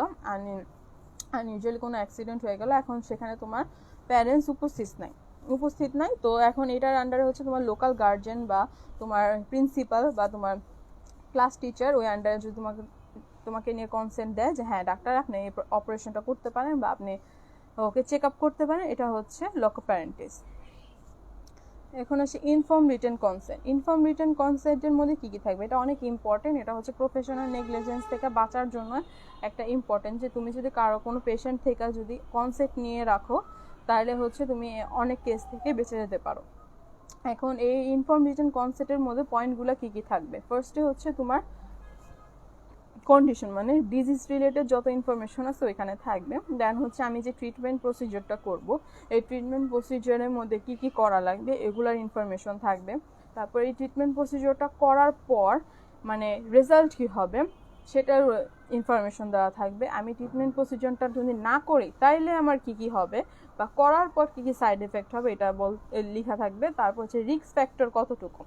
S1: আনইউজুয়ালি কোনো অ্যাক্সিডেন্ট হয়ে গেল, এখন সেখানে তোমার প্যারেন্টস উপস্থিত নাই, তো এখন এটার আন্ডারে হচ্ছে তোমার লোকাল গার্জিয়ান বা তোমার প্রিন্সিপাল বা তোমার ক্লাস টিচার, ওই আন্ডারে যদি তোমাকে নিয়ে কনসেন্ট দেয় যে হ্যাঁ ডাক্তার আপনি এই অপারেশনটা করতে পারেন বা আপনি ওকে চেক আপ করতে পারেন, এটা হচ্ছে লকো প্যারেন্টিস। এখন আসে inform written consent. Inform written কনসেন্টের মধ্যে কী কী থাকবে? এটা অনেক ইম্পর্টেন্ট, এটা হচ্ছে প্রফেশনাল নেগলিজেন্স থেকে বাঁচার জন্য একটা ইম্পর্টেন্ট, যে তুমি যদি কারো কোনো পেশেন্ট থেকে যদি কনসেন্ট নিয়ে রাখো তাহলে হচ্ছে তুমি অনেক কেস থেকে বেঁচে যেতে পারো। এখন এই ইনফর্ম রিটেন কনসেন্টের মধ্যে পয়েন্টগুলো কী কী থাকবে? ফার্স্টে হচ্ছে তোমার কন্ডিশন, মানে ডিজিজ রিলেটেড যত ইনফরমেশন আছে ওইখানে থাকবে। দেন হচ্ছে আমি যে ট্রিটমেন্ট প্রসিজারটা করব, এই ট্রিটমেন্ট প্রসিজারের মধ্যে কি কি করা লাগবে এগুলার ইনফরমেশন থাকবে। তারপর এই ট্রিটমেন্ট প্রসিজারটা করার পর মানে রেজাল্ট কী হবে সেটার ইনফরমেশন দেওয়া থাকবে। আমি ট্রিটমেন্ট প্রসিজারটা যদি না করি তাইলে আমার কি কি হবে, বা করার পর কি কি সাইড এফেক্ট হবে এটা লেখা থাকবে। তারপর হচ্ছে রিস্ক ফ্যাক্টর কতটুকু,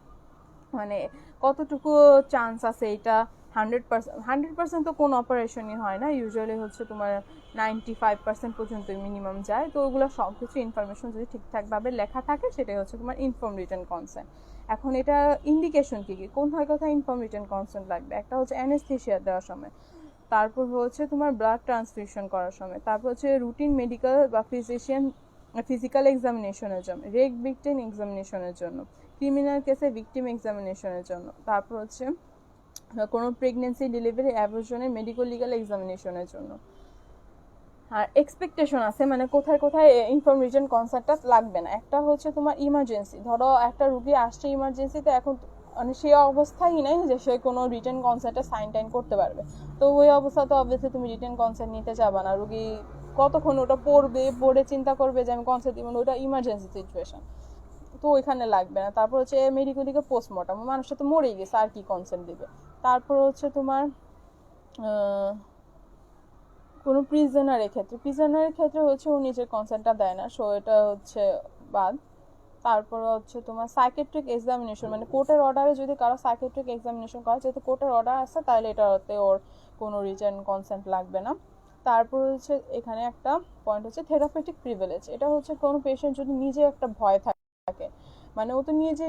S1: মানে কতটুকু চান্স আছে এটা 100% তো কোনো অপারেশনই হয় না, ইউজুয়ালি হচ্ছে তোমার 95% পর্যন্ত মিনিমাম যায়। তো ওগুলো সব কিছু ইনফরমেশন যদি ঠিকঠাকভাবে লেখা থাকে সেটাই হচ্ছে তোমার ইনফর্ম রিটেন কনসেন্ট। এখন এটা ইন্ডিকেশন কী কী, কোথায় কোথায় ইনফর্ম রিটেন কনসেন্ট লাগবে? একটা হচ্ছে অ্যানেস্থেসিয়া দেওয়ার সময়, তারপর হচ্ছে তোমার ব্লাড ট্রান্সফিউশন করার সময়, তারপর হচ্ছে রুটিন মেডিকেল বা ফিজিক্যাল এক্সামিনেশনের জন্য, রেপ ভিকটিম এক্সামিনেশনের জন্য, ক্রিমিনাল কেসে ভিকটিম এক্সামিনেশনের জন্য, তারপর হচ্ছে কোনো প্রেগনেন্সি ডেলিভারি অ্যাবর্শনের মেডিকেল লিগাল এক্সামিনেশনের জন্য। আর এক্সপেকটেশন আছে, মানে কোথায় কোথায় ইনফর্ম রিটেন কনসেন্টটা লাগবে না। একটা হচ্ছে তোমার ইমার্জেন্সি, ধরো একটা রুগী আসছে ইমার্জেন্সিতে, এখন মানে সে অবস্থাই নাই যে সে কোনো রিটেন কনসেন্টে সাইন টাইন করতে পারবে, তো ওই অবস্থাতে অবভিয়াসলি তুমি রিটেন কনসেন্ট নিতে যাবা না। রুগী কতক্ষণ ওটা পড়ে চিন্তা করবে যে আমি কনসেন্ট দিব না, ওটা ইমার্জেন্সি সিচুয়েশন, তো ওইখানে লাগবে না। তারপর হচ্ছে মেডিকেল পোস্টমর্টম, মানুষটা তো মরেই গেছে আর কি কনসেন্ট দিবে। তারপর হচ্ছে তোমার কোনো প্রিজনারের ক্ষেত্রে হচ্ছে ও নিজের কনসেন্টটা দেয় না, সো এটা হচ্ছে বাদ। তারপর হচ্ছে তোমার সাইকেট্রিক এক্সামিনেশন, মানে কোর্টের অর্ডারে যদি কারো সাইকেট্রিক এক্সামিনেশন করা, যেহেতু কোর্টের অর্ডার আছে তাহলে এটাতে ওর কোনো রিটেন কনসেন্ট লাগবে না। তারপর হচ্ছে এখানে একটা পয়েন্ট হচ্ছে থেরাপিউটিক প্রিভিলেজ। এটা হচ্ছে কোনো পেশেন্ট যদি নিজে একটা ভয় থাকে, মানে ও তো নিজে